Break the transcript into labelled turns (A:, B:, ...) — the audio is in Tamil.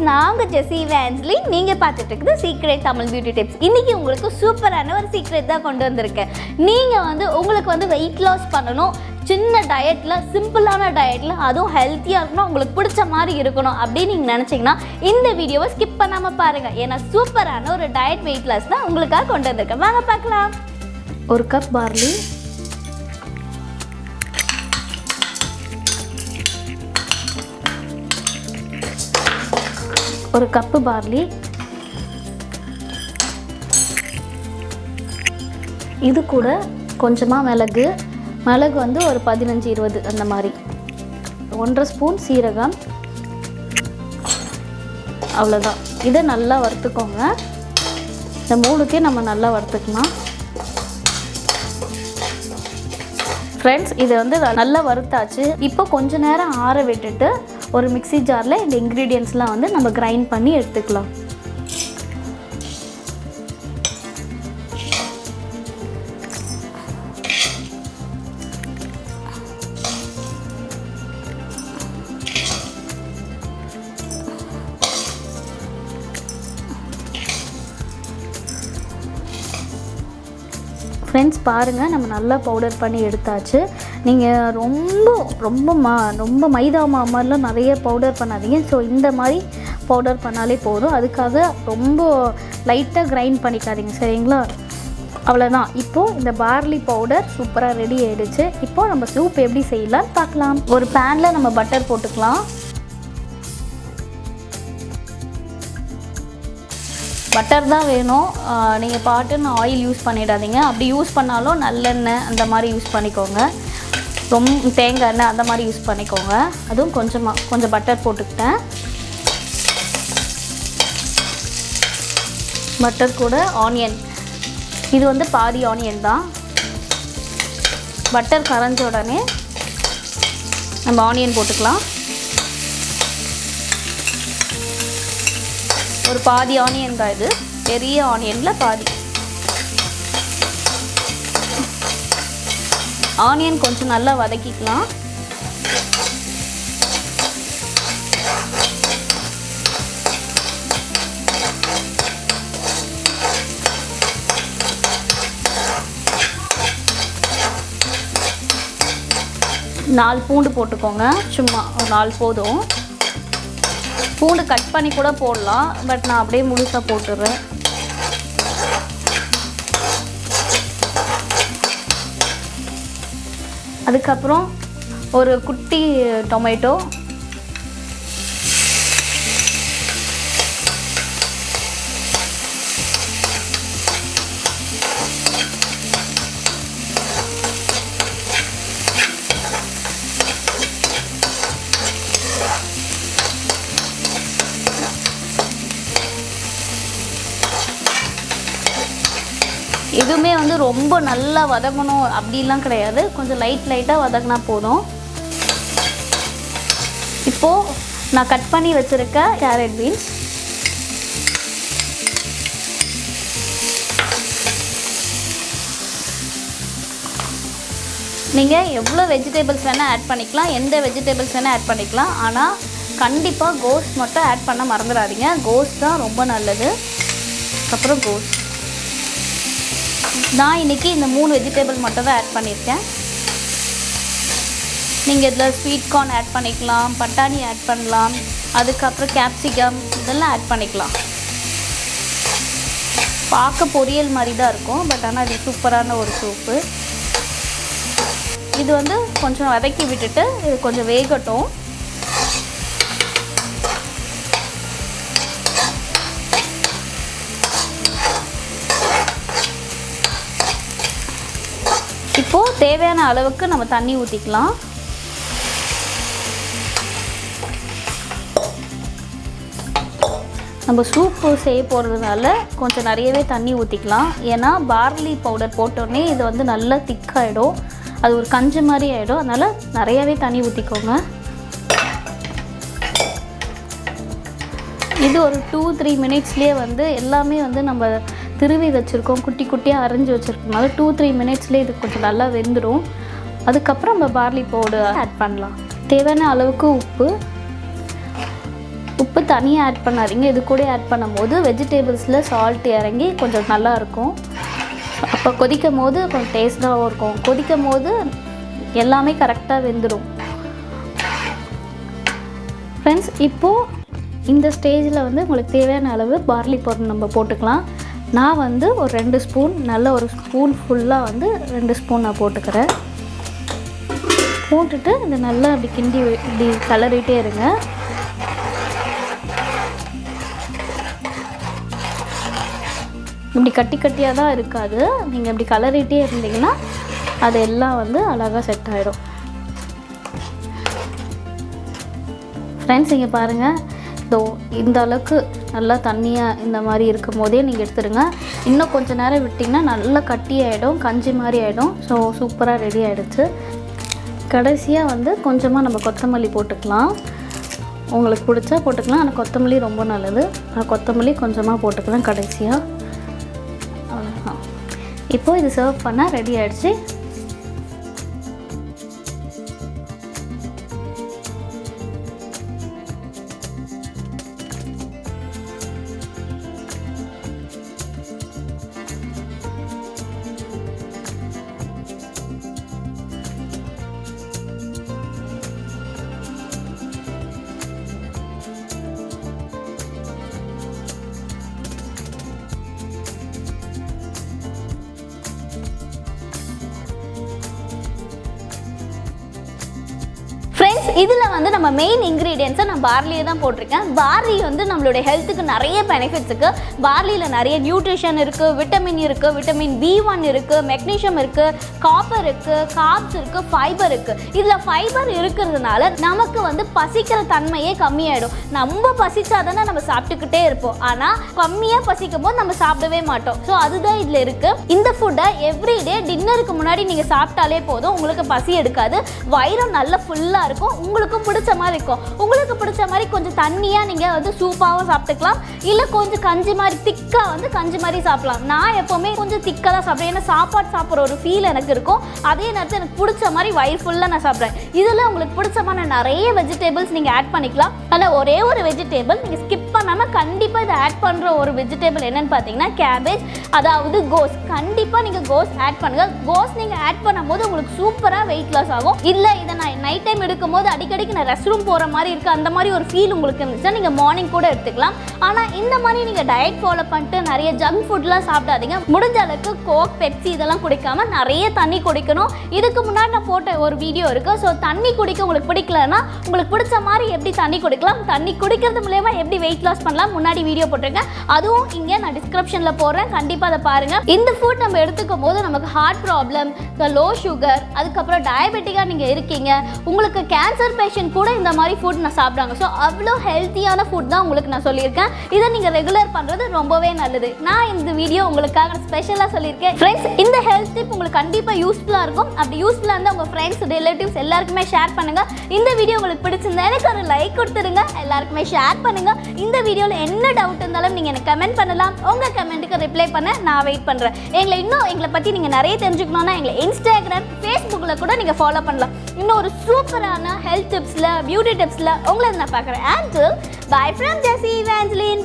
A: நாங்கள் ஜெஸி இவாஞ்சலின், நீங்கள் பார்த்துட்டு இருக்குது சீக்ரெட் தமிழ் பியூட்டி டிப்ஸ். இன்றைக்கி உங்களுக்கு சூப்பரான ஒரு சீக்ரெட் தான் கொண்டு வந்திருக்கேன். நீங்கள் உங்களுக்கு வெயிட் லாஸ் பண்ணணும், சின்ன டயட்டில், சிம்பிளான டயட்டில், அதுவும் ஹெல்த்தியாக இருக்கணும், உங்களுக்கு பிடிச்ச மாதிரி இருக்கணும் அப்படின்னு நீங்கள் நினச்சிங்கன்னா இந்த வீடியோவை ஸ்கிப் பண்ணாமல் பாருங்கள். ஏன்னா சூப்பரான ஒரு டயட் வெயிட் லாஸ் தான் உங்களுக்காக கொண்டு வந்திருக்கேன். வாங்க பார்க்கலாம். ஒரு கப் பார்லி, ஒரு கப்பு பார்லி, இது கூட கொஞ்சமாக மிளகு ஒரு 15-20 அந்த மாதிரி, 1.5 ஸ்பூன் சீரகம், அவ்வளோதான். இதை நல்லா வறுத்துக்கோங்க. இந்த மூணுக்கே நம்ம நல்லா வறுத்துக்கலாம். ஃப்ரெண்ட்ஸ், இதை நல்லா வறுத்தாச்சு. இப்போ கொஞ்ச நேரம் ஆற விட்டுட்டு ஒரு மிக்ஸி ஜாரில் இந்த இன்க்ரீடியன்ட்ஸ்லாம் நம்ம கிரைண்ட் பண்ணி எடுத்துக்கலாம். ஃப்ரெண்ட்ஸ், பாருங்கள், நம்ம நல்லா பவுடர் பண்ணி எடுத்தாச்சு. நீங்கள் ரொம்ப மைதா மாதிரிலாம் நிறைய பவுடர் பண்ணாதீங்க. ஸோ இந்த மாதிரி பவுடர் பண்ணாலே போதும். அதுக்காக ரொம்ப லைட்டாக கிரைண்ட் பண்ணிக்காதீங்க, சரிங்களா? அவ்வளோதான். இப்போது இந்த பார்லி பவுடர் சூப்பராக ரெடி ஆகிடுச்சு. இப்போது நம்ம சூப் எப்படி செய்யலாம்னு பார்க்கலாம். ஒரு பேனில் நம்ம பட்டர் போட்டுக்கலாம். பட்டர் தான் வேணும். நீங்கள் பாட்டுன்னு ஆயில் யூஸ் பண்ணிடாதீங்க. அப்படி யூஸ் பண்ணாலும் நல்லெண்ணெய் அந்த மாதிரி யூஸ் பண்ணிக்கோங்க. ரொம்ப தேங்காய் எண்ணெய் அந்த மாதிரி யூஸ் பண்ணிக்கோங்க. அதுவும் கொஞ்சம் பட்டர் போட்டுக்கிட்டேன். பட்டர் கூட ஆனியன், இது பாதி ஆனியன் தான். பட்டர் கரைஞ்ச உடனே நம்ம ஆனியன் போட்டுக்கலாம். ஒரு பாதி ஆனியன் தான் இது, பெரிய ஆனியனில் பாதி. ஆனியன் கொஞ்சம் நல்லா வதக்கிக்கலாம். நாலு பூண்டு போட்டுக்கோங்க. சும்மா ஒரு 4 போதும். பூண்டு கட் பண்ணி கூட போடலாம், பட் நான் அப்படியே முழுசாக போட்டுடுறேன். அதுக்கப்புறம் ஒரு குட்டி டொமேட்டோ, எதுவுமே ரொம்ப நல்லா வதங்கணும் அப்படிலாம் கிடையாது. கொஞ்சம் லைட்டாக வதங்கினா போதும். இப்போது நான் கட் பண்ணி வச்சுருக்க கேரட் பீன்ஸ், நீங்கள் எவ்வளோ வெஜிடபிள்ஸ் வேணால் ஆட் பண்ணிக்கலாம், எந்த வெஜிடபிள்ஸ் வேணால் ஆட் பண்ணிக்கலாம். ஆனால் கண்டிப்பாக கோஸ் மட்டும் ஆட் பண்ண மறந்துடாதீங்க. கோஸ் தான் ரொம்ப நல்லது. அப்புறம் கோஸ், நான் இன்றைக்கி இந்த 3 வெஜிடபிள் மட்டும் தான் ஆட் பண்ணியிருக்கேன். நீங்கள் இதில் ஸ்வீட் கார்ன் ஆட் பண்ணிக்கலாம், பட்டாணி ஆட் பண்ணலாம், அதுக்கப்புறம் கேப்சிகம் இதெல்லாம் ஆட் பண்ணிக்கலாம். பார்க்க பொரியல் மாதிரி தான் இருக்கும், பட் ஆனால் இது சூப்பரான ஒரு சூப்பு. இது கொஞ்சம் வதக்கி விட்டுட்டு இது கொஞ்சம் வேகட்டும். இப்போது தேவையான அளவுக்கு நம்ம தண்ணி ஊற்றிக்கலாம். நம்ம சூப்பு செய்ய போகிறதுனால கொஞ்சம் நிறையவே தண்ணி ஊற்றிக்கலாம். ஏன்னா பார்லி பவுடர் போட்டோடனே இது நல்லா திக்காகிடும், அது ஒரு கஞ்சி மாதிரி ஆகிடும். அதனால் நிறையாவே தண்ணி ஊற்றிக்கோங்க. இது ஒரு 2-3 மினிட்ஸ்லேயே எல்லாமே நம்ம திருவி வச்சுருக்கோம், குட்டி குட்டியாக அரைஞ்சி வச்சுருக்கனால 2-3 மினிட்ஸ்லேயே இது கொஞ்சம் நல்லா வெந்துடும். அதுக்கப்புறம் நம்ம பார்லி பவுடர் ஆட் பண்ணலாம். தேவையான அளவுக்கு உப்பு தனியாக ஆட் பண்ணாதீங்க. இது கூட ஆட் பண்ணும்போது வெஜிடபிள்ஸில் சால்ட் இறங்கி கொஞ்சம் நல்லாயிருக்கும். அப்போ கொதிக்கும் போது கொஞ்சம் டேஸ்ட்டாகவும் இருக்கும். கொதிக்கும் போது எல்லாமே கரெக்டாக வெந்துடும். ஃப்ரெண்ட்ஸ், இப்போது இந்த ஸ்டேஜில் வந்து உங்களுக்கு தேவையான அளவு பார்லி பவுடர் நம்ம போட்டுக்கலாம். நான் வந்து ஒரு 2 ஸ்பூன், நல்ல ஒரு ஸ்பூன் ஃபுல்லாக வந்து 2 ஸ்பூன் நான் போட்டுக்கிறேன். போட்டுட்டு இது நல்லா அப்படி கிண்டி இப்படி கலரிட்டே இருங்க. இப்படி கட்டி கட்டியாக தான் இருக்காது. நீங்கள் இப்படி கலரிட்டே இருந்தீங்கன்னா அது எல்லாம் வந்து அழகாக செட் ஆகிடும். ஃப்ரெண்ட்ஸ், இங்கே பாருங்கள், இந்த அளவுக்கு நல்லா தண்ணியாக இந்த மாதிரி இருக்கும் போதே நீங்கள் எடுத்துடுங்க. இன்னும் கொஞ்சம் நேரம் விட்டிங்கன்னா நல்லா கட்டி ஆகிடும், கஞ்சி மாதிரி ஆகிடும். ஸோ சூப்பராக ரெடி ஆகிடுச்சு. கடைசியாக வந்து கொஞ்சமாக நம்ம கொத்தமல்லி போட்டுக்கலாம். உங்களுக்கு பிடிச்சா போட்டுக்கலாம். ஆனால் கொத்தமல்லி ரொம்ப நல்லது. நான் கொத்தமல்லி கொஞ்சமாக போட்டுக்கலாம் கடைசியாக. அவ்வளோதான். இப்போது இது சர்வ் பண்ணால் ரெடி ஆகிடுச்சு. ஃப்ரெண்ட்ஸ், இதில் வந்து நம்ம மெயின் இன்க்ரீடியன்ஸை நான் பார்லியை தான் போட்டிருக்கேன். பார்லி வந்து நம்மளுடைய ஹெல்த்துக்கு நிறைய பெனிஃபிட்ஸ் இருக்குது. பார்லியில் நிறைய நியூட்ரிஷன் இருக்குது, விட்டமின் இருக்குது, விட்டமின் B1 இருக்குது, மெக்னீஷியம் இருக்குது, காப்பர் இருக்குது, கார்ப்ஸ் இருக்குது, ஃபைபர் இருக்குது. இதில் ஃபைபர் இருக்கிறதுனால நமக்கு வந்து பசிக்கிற தன்மையே கம்மியாயிடும். நம்ம பசிச்சா தானே நம்ம சாப்பிட்டுக்கிட்டே இருப்போம். ஆனால் கம்மியாக பசிக்கும் போது நம்ம சாப்பிடவே மாட்டோம். ஸோ அதுதான் இதில் இருக்குது. இந்த ஃபுட்டை எவ்ரிடே டின்னருக்கு முன்னாடி நீங்கள் சாப்பிட்டாலே போதும், உங்களுக்கு பசி எடுக்காது. வயிறும் நல்லா ஃபுல்லாக இருக்கும். உங்களுக்கும் பிடிச்ச மாதிரி இருக்கும். உங்களுக்கு பிடிச்ச மாதிரி கொஞ்சம் தண்ணியாக நீங்கள் வந்து சூப்பாகவும் சாப்பிட்டுக்கலாம். இல்லை கொஞ்சம் கஞ்சி மாதிரி திக்காக வந்து கஞ்சி மாதிரி சாப்பிடலாம். நான் எப்போவுமே கொஞ்சம் திக்காக தான் சாப்பிடுவேன். ஏன்னா சாப்பாடு சாப்பிட்ற ஒரு ஃபீல் எனக்கு இருக்கும். அதே நேரத்தில் எனக்கு பிடிச்ச மாதிரி வயிறு ஃபுல்லாக நான் சாப்பிட்றேன். இதில் உங்களுக்கு பிடிச்சமான நிறைய வெஜிடபிள்ஸ் நீங்கள் ஆட் பண்ணிக்கலாம். ஆனால் ஒரே ஒரு வெஜிடபிள் நீங்கள் ஸ்கிப் பண்ணாமல் கண்டிப்பாக இதை ஆட் பண்ணுற ஒரு வெஜிடபிள் என்னென்னு பார்த்தீங்கன்னா கேபேஜ், அதாவது கோஸ். கண்டிப்பாக நீங்கள் கோஸ் ஆட் பண்ணுங்கள். கோஸ் நீங்கள் ஆட் பண்ணும்போது உங்களுக்கு சூப்பராக வெயிட் லாஸ் ஆகும். இல்லை இதை நான் நைட் டைம் எடுக்கும்போது அடிக்கடிக்கு நான் ரெஸ்ட் ரூம் போகிற மாதிரி இருக்குது, அந்த மாதிரி ஒரு ஃபீல் உங்களுக்கு இருந்துச்சுன்னா நீங்கள் மார்னிங் கூட எடுத்துக்கலாம். ஆனால் இந்த மாதிரி நீங்கள் டயட் ஃபாலோ பண்ணிட்டு நிறைய ஜங்க் ஃபுட்லாம் சாப்பிடாதீங்க. முடிஞ்ச அளவுக்கு கோக், பெப்சி இதெல்லாம் குடிக்காம நிறைய தண்ணி குடிக்கணும். இதுக்கு முன்னாடி நான் போட்ட ஒரு வீடியோ இருக்குது. ஸோ தண்ணி குடிக்க உங்களுக்கு பிடிக்கலன்னா உங்களுக்கு பிடிச்ச மாதிரி எப்படி தண்ணி குடிக்கலாம், தண்ணி குடிக்கிறது மூலமா எப்படி வெயிட் லாஸ் பண்ணலாம் முன்னாடி வீடியோ போட்டிருக்கேன். அதுவும் இங்கே நான் டிஸ்கிரிப்ஷனில் போடுறேன், கண்டிப்பாக அதை பாருங்கள். இந்த ஃபுட் நம்ம எடுத்துக்கும் போது நமக்கு ஹார்ட் ப்ராப்ளம், லோ சுகர், அதுக்கப்புறம் டயபெட்டிக்காக நீங்கள் இருக்கீங்க, உங்களுக்கு கேன்சர் பேஷண்ட் கூட இந்த மாதிரி ஃபுட் நான் சாப்பிட்றாங்க. ஸோ அவ்வளோ ஹெல்த்தியான ஃபுட் தான் உங்களுக்கு நான் சொல்லியிருக்கேன். இதை நீங்கள் ரெகுலர் பண்ணுறது ரொம்பவே நல்லது. நான் இந்த வீடியோ உங்களுக்காக ஸ்பெஷலாக சொல்லியிருக்கேன். ஃப்ரெண்ட்ஸ், இந்த ஹெல்த் டிப் உங்களுக்கு கண்டிப்பாக யூஸ்ஃபுல்லாக இருக்கும். அப்படி யூஸ்ஃபுல்லாக இருந்தால் உங்கள் ஃப்ரெண்ட்ஸ், ரிலேட்டிவ்ஸ் எல்லாருக்குமே ஷேர் பண்ணுங்கள். இந்த வீடியோ உங்களுக்கு பிடிச்சிருந்தா எனக்கு ஒரு லைக் கொடுத்துருங்க, எல்லாருக்குமே ஷேர் பண்ணுங்கள். இந்த வீடியோவில் என்ன டவுட் இருந்தாலும் நீங்கள் எனக்கு கமெண்ட் பண்ணலாம். உங்கள் கமெண்ட்டுக்கு ரிப்ளை பண்ண நான் வெயிட் பண்ணுறேன். எங்களை பற்றி நீங்கள் நிறைய தெரிஞ்சுக்கணுன்னா எங்களை இன்ஸ்டாகிராம், ஃபேஸ்புக்கில் கூட நீங்கள் ஃபாலோ பண்ணலாம். இன்னும் ஒரு சூப்பரான ஹெல்த் டிப்ஸில், பியூட்டி டிப்ஸில் உங்களை நான் பார்க்குறேன். Until bye from Jessie Evangelin.